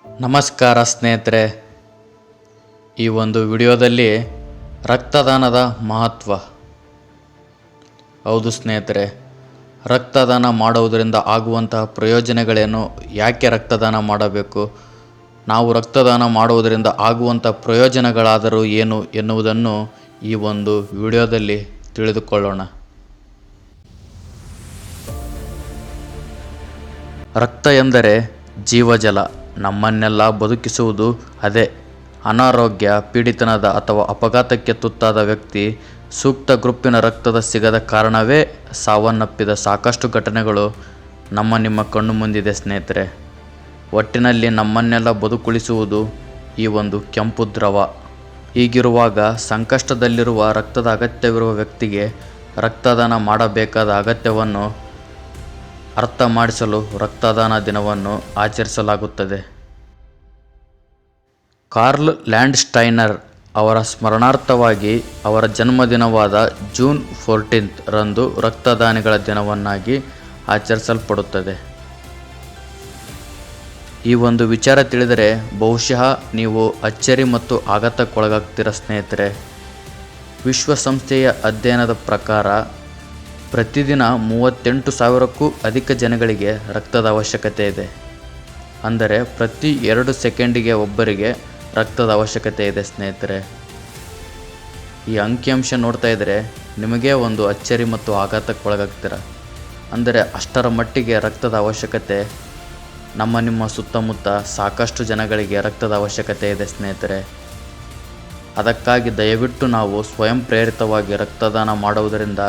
ನಮಸ್ಕಾರ ಸ್ನೇಹಿತರೆ. ಈ ಒಂದು ವಿಡಿಯೋದಲ್ಲಿ ರಕ್ತದಾನದ ಮಹತ್ವ. ಹೌದು ಸ್ನೇಹಿತರೆ, ರಕ್ತದಾನ ಮಾಡುವುದರಿಂದ ಆಗುವಂತಹ ಪ್ರಯೋಜನಗಳೇನು, ಯಾಕೆ ರಕ್ತದಾನ ಮಾಡಬೇಕು, ನಾವು ರಕ್ತದಾನ ಮಾಡುವುದರಿಂದ ಆಗುವಂಥ ಪ್ರಯೋಜನಗಳಾದರೂ ಏನು ಎನ್ನುವುದನ್ನು ಈ ಒಂದು ವಿಡಿಯೋದಲ್ಲಿ ತಿಳಿದುಕೊಳ್ಳೋಣ. ರಕ್ತ ಎಂದರೆ ಜೀವಜಲ. ನಮ್ಮನ್ನೆಲ್ಲ ಬದುಕಿಸುವುದು ಅದೇ. ಅನಾರೋಗ್ಯ, ಪೀಡಿತನದ ಅಥವಾ ಅಪಘಾತಕ್ಕೆ ತುತ್ತಾದ ವ್ಯಕ್ತಿ ಸೂಕ್ತ ಗ್ರೂಪಿನ ರಕ್ತದ ಸಿಗದ ಕಾರಣವೇ ಸಾವನ್ನಪ್ಪಿದ ಸಾಕಷ್ಟು ಘಟನೆಗಳು ನಿಮ್ಮ ಕಣ್ಣು ಮುಂದಿದೆ ಸ್ನೇಹಿತರೆ. ಒಟ್ಟಿನಲ್ಲಿ ನಮ್ಮನ್ನೆಲ್ಲ ಬದುಕುಳಿಸುವುದು ಈ ಒಂದು ಕೆಂಪು ದ್ರವ. ಹೀಗಿರುವಾಗ ಸಂಕಷ್ಟದಲ್ಲಿರುವ ರಕ್ತದ ಅಗತ್ಯವಿರುವ ವ್ಯಕ್ತಿಗೆ ರಕ್ತದಾನ ಮಾಡಬೇಕಾದ ಅಗತ್ಯವನ್ನು ಅರ್ಥ ಮಾಡಿಸಲು ರಕ್ತದಾನ ದಿನವನ್ನು ಆಚರಿಸಲಾಗುತ್ತದೆ. ಕಾರ್ಲ್ ಲ್ಯಾಂಡ್ಸ್ಟೈನರ್ ಅವರ ಸ್ಮರಣಾರ್ಥವಾಗಿ ಅವರ ಜನ್ಮದಿನವಾದ ಜೂನ್ 14 ರಂದು ರಕ್ತದಾನಿಗಳ ದಿನವನ್ನಾಗಿ ಆಚರಿಸಲ್ಪಡುತ್ತದೆ. ಈ ಒಂದು ವಿಚಾರ ತಿಳಿದರೆ ಬಹುಶಃ ನೀವು ಅಚ್ಚರಿ ಮತ್ತು ಆಘಾತಕ್ಕೊಳಗಾಗ್ತೀರ ಸ್ನೇಹಿತರೆ. ವಿಶ್ವಸಂಸ್ಥೆಯ ಅಧ್ಯಯನದ ಪ್ರಕಾರ ಪ್ರತಿದಿನ 38,000ಕ್ಕೂ ಅಧಿಕ ಜನಗಳಿಗೆ ರಕ್ತದ ಅವಶ್ಯಕತೆ ಇದೆ. ಅಂದರೆ ಪ್ರತಿ 2 ಸೆಕೆಂಡಿಗೆ ಒಬ್ಬರಿಗೆ ರಕ್ತದ ಅವಶ್ಯಕತೆ ಇದೆ ಸ್ನೇಹಿತರೆ. ಈ ಅಂಕಿಅಂಶ ನೋಡ್ತಾ ಇದ್ದರೆ ನಿಮಗೆ ಒಂದು ಅಚ್ಚರಿ ಮತ್ತು ಆಘಾತಕ್ಕೊಳಗಾಗ್ತೀರ. ಅಂದರೆ ಅಷ್ಟರ ಮಟ್ಟಿಗೆ ರಕ್ತದ ಅವಶ್ಯಕತೆ ನಿಮ್ಮ ಸುತ್ತಮುತ್ತ ಸಾಕಷ್ಟು ಜನಗಳಿಗೆ ರಕ್ತದ ಅವಶ್ಯಕತೆ ಇದೆ ಸ್ನೇಹಿತರೆ. ಅದಕ್ಕಾಗಿ ದಯವಿಟ್ಟು ನಾವು ಸ್ವಯಂ ಪ್ರೇರಿತವಾಗಿ ರಕ್ತದಾನ ಮಾಡುವುದರಿಂದ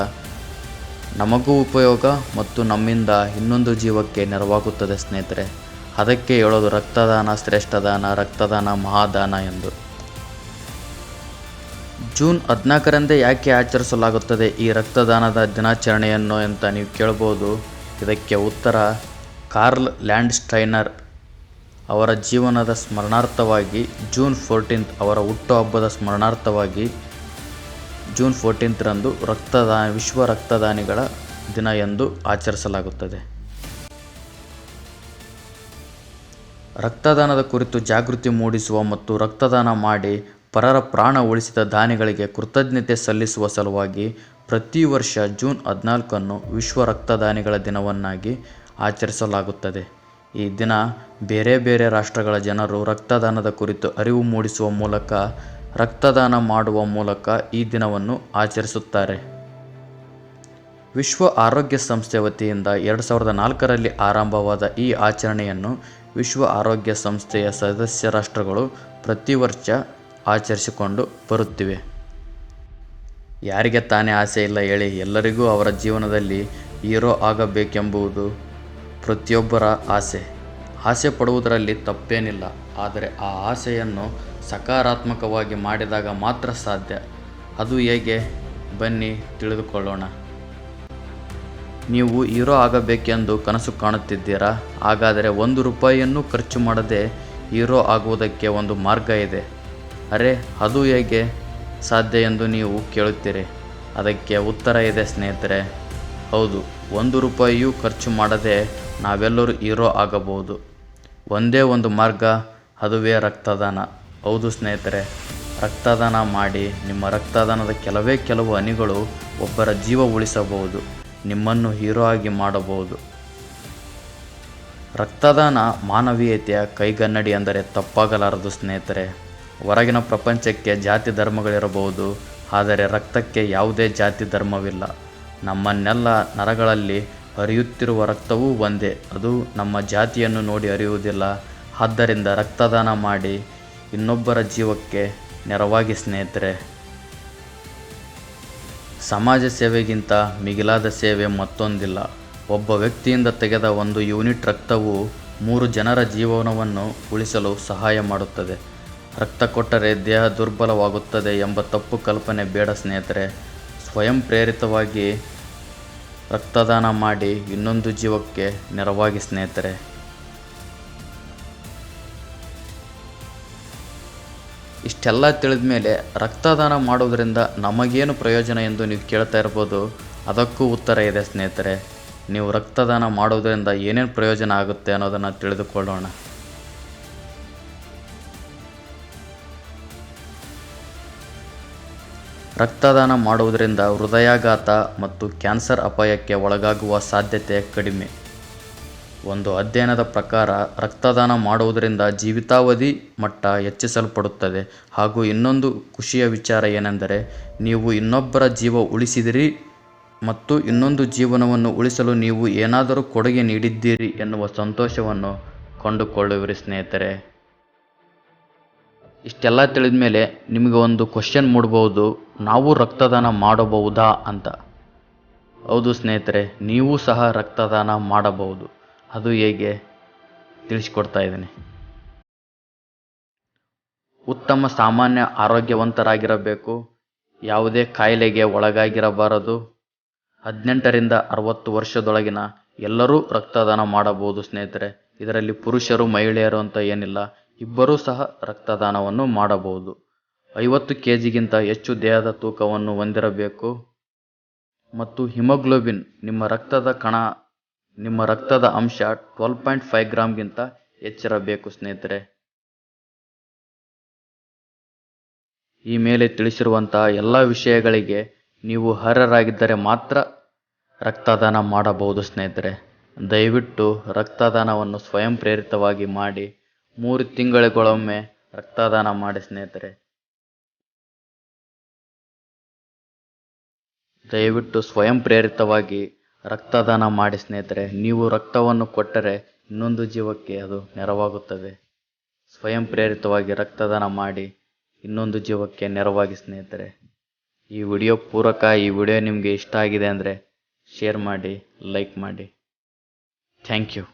ನಮಗೂ ಉಪಯೋಗ ಮತ್ತು ನಮ್ಮಿಂದ ಇನ್ನೊಂದು ಜೀವಕ್ಕೆ ನೆರವಾಗುತ್ತದೆ ಸ್ನೇಹಿತರೆ. ಅದಕ್ಕೆ ಹೇಳೋದು ರಕ್ತದಾನ ಶ್ರೇಷ್ಠ ದಾನ, ರಕ್ತದಾನ ಮಹಾದಾನ ಎಂದು. ಜೂನ್ 14ರಂದೇ ಯಾಕೆ ಆಚರಿಸಲಾಗುತ್ತದೆ ಈ ರಕ್ತದಾನದ ದಿನಾಚರಣೆಯನ್ನು ಅಂತ ನೀವು ಕೇಳ್ಬೋದು. ಇದಕ್ಕೆ ಉತ್ತರ ಕಾರ್ಲ್ ಲ್ಯಾಂಡ್ಸ್ಟೈನರ್ ಅವರ ಜೀವನದ ಸ್ಮರಣಾರ್ಥವಾಗಿ ಜೂನ್ 14 ಅವರ ಹುಟ್ಟುಹಬ್ಬದ ಸ್ಮರಣಾರ್ಥವಾಗಿ ಜೂನ್ 14 ರಂದು ವಿಶ್ವ ರಕ್ತದಾನಿಗಳ ದಿನ ಎಂದು ಆಚರಿಸಲಾಗುತ್ತದೆ. ರಕ್ತದಾನದ ಕುರಿತು ಜಾಗೃತಿ ಮೂಡಿಸುವ ಮತ್ತು ರಕ್ತದಾನ ಮಾಡಿ ಪರರ ಪ್ರಾಣ ಉಳಿಸಿದ ದಾನಿಗಳಿಗೆ ಕೃತಜ್ಞತೆ ಸಲ್ಲಿಸುವ ಸಲುವಾಗಿ ಪ್ರತಿ ವರ್ಷ ಜೂನ್ 14 ವಿಶ್ವ ರಕ್ತದಾನಿಗಳ ದಿನವನ್ನಾಗಿ ಆಚರಿಸಲಾಗುತ್ತದೆ. ಈ ದಿನ ಬೇರೆ ಬೇರೆ ರಾಷ್ಟ್ರಗಳ ಜನರು ರಕ್ತದಾನದ ಕುರಿತು ಅರಿವು ಮೂಡಿಸುವ ಮೂಲಕ, ರಕ್ತದಾನ ಮಾಡುವ ಮೂಲಕ ಈ ದಿನವನ್ನು ಆಚರಿಸುತ್ತಾರೆ. ವಿಶ್ವ ಆರೋಗ್ಯ ಸಂಸ್ಥೆ ವತಿಯಿಂದ 2004ರಲ್ಲಿ ಆರಂಭವಾದ ಈ ಆಚರಣೆಯನ್ನು ವಿಶ್ವ ಆರೋಗ್ಯ ಸಂಸ್ಥೆಯ ಸದಸ್ಯ ರಾಷ್ಟ್ರಗಳು ಪ್ರತಿ ವರ್ಷ ಆಚರಿಸಿಕೊಂಡು ಬರುತ್ತಿವೆ. ಯಾರಿಗೆ ತಾನೇ ಆಸೆ ಇಲ್ಲ ಹೇಳಿ. ಎಲ್ಲರಿಗೂ ಅವರ ಜೀವನದಲ್ಲಿ ಹೀರೋ ಆಗಬೇಕೆಂಬುದು ಪ್ರತಿಯೊಬ್ಬರ ಆಸೆ. ಆಸೆ ಪಡುವುದರಲ್ಲಿ ತಪ್ಪೇನಿಲ್ಲ. ಆದರೆ ಆ ಆಸೆಯನ್ನು ಸಕಾರಾತ್ಮಕವಾಗಿ ಮಾಡಿದಾಗ ಮಾತ್ರ ಸಾಧ್ಯ. ಅದು ಹೇಗೆ? ಬನ್ನಿ ತಿಳಿದುಕೊಳ್ಳೋಣ. ನೀವು ಹೀರೋ ಆಗಬೇಕೆಂದು ಕನಸು ಕಾಣುತ್ತಿದ್ದೀರಾ? ಹಾಗಾದರೆ ₹1 ಖರ್ಚು ಮಾಡದೆ ಹೀರೋ ಆಗುವುದಕ್ಕೆ ಒಂದು ಮಾರ್ಗ ಇದೆ. ಅರೆ, ಅದು ಹೇಗೆ ಸಾಧ್ಯ ಎಂದು ನೀವು ಕೇಳುತ್ತೀರಿ. ಅದಕ್ಕೆ ಉತ್ತರ ಇದೆ ಸ್ನೇಹಿತರೆ. ಹೌದು, ₹1 ಖರ್ಚು ಮಾಡದೆ ನಾವೆಲ್ಲರೂ ಹೀರೋ ಆಗಬಹುದು. ಒಂದೇ ಒಂದು ಮಾರ್ಗ, ಅದುವೇ ರಕ್ತದಾನ. ಹೌದು ಸ್ನೇಹಿತರೆ, ರಕ್ತದಾನ ಮಾಡಿ ನಿಮ್ಮ ರಕ್ತದಾನದ ಕೆಲವು ಹನಿಗಳು ಒಬ್ಬರ ಜೀವ ಉಳಿಸಬಹುದು, ನಿಮ್ಮನ್ನು ಹೀರೋ ಆಗಿ ಮಾಡಬಹುದು. ರಕ್ತದಾನ ಮಾನವೀಯತೆಯ ಕೈಗನ್ನಡಿ ಅಂದರೆ ತಪ್ಪಾಗಲಾರದು ಸ್ನೇಹಿತರೆ. ಹೊರಗಿನ ಪ್ರಪಂಚಕ್ಕೆ ಜಾತಿ ಧರ್ಮಗಳಿರಬಹುದು, ಆದರೆ ರಕ್ತಕ್ಕೆ ಯಾವುದೇ ಜಾತಿ ಧರ್ಮವಿಲ್ಲ. ನಮ್ಮನ್ನೆಲ್ಲ ನರಗಳಲ್ಲಿ ಹರಿಯುತ್ತಿರುವ ರಕ್ತವೂ ಒಂದೇ. ಅದು ನಮ್ಮ ಜಾತಿಯನ್ನು ನೋಡಿ ಹರಿಯುವುದಿಲ್ಲ. ಆದ್ದರಿಂದ ರಕ್ತದಾನ ಮಾಡಿ ಇನ್ನೊಬ್ಬರ ಜೀವಕ್ಕೆ ನೆರವಾಗಿ ಸ್ನೇಹಿತರೆ. ಸಮಾಜ ಸೇವೆಗಿಂತ ಮಿಗಿಲಾದ ಸೇವೆ ಮತ್ತೊಂದಿಲ್ಲ. ಒಬ್ಬ ವ್ಯಕ್ತಿಯಿಂದ ತೆಗೆದ 1 ಯೂನಿಟ್ ರಕ್ತವು 3 ಜನರ ಜೀವನವನ್ನು ಉಳಿಸಲು ಸಹಾಯ ಮಾಡುತ್ತದೆ. ರಕ್ತ ಕೊಟ್ಟರೆ ದೇಹ ದುರ್ಬಲವಾಗುತ್ತದೆ ಎಂಬ ತಪ್ಪು ಕಲ್ಪನೆ ಬೇಡ ಸ್ನೇಹಿತರೆ. ಸ್ವಯಂ ಪ್ರೇರಿತವಾಗಿ ರಕ್ತದಾನ ಮಾಡಿ ಇನ್ನೊಂದು ಜೀವಕ್ಕೆ ನೆರವಾಗಿ ಸ್ನೇಹಿತರೆ. ಇಷ್ಟೆಲ್ಲ ತಿಳಿದ ಮೇಲೆ ರಕ್ತದಾನ ಮಾಡೋದರಿಂದ ನಮಗೇನು ಪ್ರಯೋಜನ ಎಂದು ನೀವು ಕೇಳ್ತಾ ಇರ್ಬೋದು. ಅದಕ್ಕೂ ಉತ್ತರ ಇದೆ ಸ್ನೇಹಿತರೆ. ನೀವು ರಕ್ತದಾನ ಮಾಡೋದರಿಂದ ಏನೇನು ಪ್ರಯೋಜನ ಆಗುತ್ತೆ ಅನ್ನೋದನ್ನು ತಿಳಿದುಕೊಳ್ಳೋಣ. ರಕ್ತದಾನ ಮಾಡುವುದರಿಂದ ಹೃದಯಾಘಾತ ಮತ್ತು ಕ್ಯಾನ್ಸರ್ ಅಪಾಯಕ್ಕೆ ಒಳಗಾಗುವ ಸಾಧ್ಯತೆ ಕಡಿಮೆ. ಒಂದು ಅಧ್ಯಯನದ ಪ್ರಕಾರ ರಕ್ತದಾನ ಮಾಡುವುದರಿಂದ ಜೀವಿತಾವಧಿ ಮಟ್ಟ ಹೆಚ್ಚಿಸಲ್ಪಡುತ್ತದೆ. ಹಾಗೂ ಇನ್ನೊಂದು ಖುಷಿಯ ವಿಚಾರ ಏನೆಂದರೆ, ನೀವು ಇನ್ನೊಬ್ಬರ ಜೀವ ಉಳಿಸಿದಿರಿ ಮತ್ತು ಇನ್ನೊಂದು ಜೀವನವನ್ನು ಉಳಿಸಲು ನೀವು ಏನಾದರೂ ಕೊಡುಗೆ ನೀಡಿದ್ದೀರಿ ಎನ್ನುವ ಸಂತೋಷವನ್ನು ಕಂಡುಕೊಳ್ಳುವಿರಿ ಸ್ನೇಹಿತರೆ. ಇಷ್ಟೆಲ್ಲ ತಿಳಿದ ಮೇಲೆ ನಿಮಗೆ ಒಂದು ಕ್ವಶನ್ ಮೂಡಬಹುದು, ನಾವು ರಕ್ತದಾನ ಮಾಡಬಹುದಾ ಅಂತ. ಹೌದು ಸ್ನೇಹಿತರೆ, ನೀವು ಸಹ ರಕ್ತದಾನ ಮಾಡಬಹುದು. ಅದು ಹೇಗೆ ತಿಳಿಸ್ಕೊಡ್ತಾ ಇದ್ದೀನಿ. ಉತ್ತಮ ಸಾಮಾನ್ಯ ಆರೋಗ್ಯವಂತರಾಗಿರಬೇಕು. ಯಾವುದೇ ಕಾಯಿಲೆಗೆ ಒಳಗಾಗಿರಬಾರದು. 18ರಿಂದ 60 ವರ್ಷದೊಳಗಿನ ಎಲ್ಲರೂ ರಕ್ತದಾನ ಮಾಡಬಹುದು ಸ್ನೇಹಿತರೆ. ಇದರಲ್ಲಿ ಪುರುಷರು ಮಹಿಳೆಯರು ಅಂತ ಏನಿಲ್ಲ, ಇಬ್ಬರೂ ಸಹ ರಕ್ತದಾನವನ್ನು ಮಾಡಬಹುದು. 50 kgಗಿಂತ ಹೆಚ್ಚು ದೇಹದ ತೂಕವನ್ನು ಹೊಂದಿರಬೇಕು ಮತ್ತು ಹಿಮೋಗ್ಲೋಬಿನ್ ನಿಮ್ಮ ರಕ್ತದ ಅಂಶ 12.5 ಗ್ರಾಂಗಿಂತ ಹೆಚ್ಚಿರಬೇಕು ಸ್ನೇಹಿತರೆ. ಈ ಮೇಲೆ ತಿಳಿಸಿರುವಂತಹ ಎಲ್ಲ ವಿಷಯಗಳಿಗೆ ನೀವು ಅರ್ಹರಾಗಿದ್ದರೆ ಮಾತ್ರ ರಕ್ತದಾನ ಮಾಡಬಹುದು ಸ್ನೇಹಿತರೆ. ದಯವಿಟ್ಟು ರಕ್ತದಾನವನ್ನು ಸ್ವಯಂ ಪ್ರೇರಿತವಾಗಿ ಮಾಡಿ. 3 ತಿಂಗಳಿಗೊಮ್ಮೆ ರಕ್ತದಾನ ಮಾಡಿ ಸ್ನೇಹಿತರೆ. ದಯವಿಟ್ಟು ಸ್ವಯಂ ಪ್ರೇರಿತವಾಗಿ ರಕ್ತದಾನ ಮಾಡಿ ಸ್ನೇಹಿತರೆ. ನೀವು ರಕ್ತವನ್ನು ಕೊಟ್ಟರೆ ಇನ್ನೊಂದು ಜೀವಕ್ಕೆ ಅದು ನೆರವಾಗುತ್ತದೆ. ಸ್ವಯಂ ಪ್ರೇರಿತವಾಗಿ ರಕ್ತದಾನ ಮಾಡಿ ಇನ್ನೊಂದು ಜೀವಕ್ಕೆ ನೆರವಾಗಿ ಸ್ನೇಹಿತರೆ. ಈ ವಿಡಿಯೋ ನಿಮಗೆ ಇಷ್ಟ ಆಗಿದೆ ಅಂದರೆ ಶೇರ್ ಮಾಡಿ, ಲೈಕ್ ಮಾಡಿ. Thank you.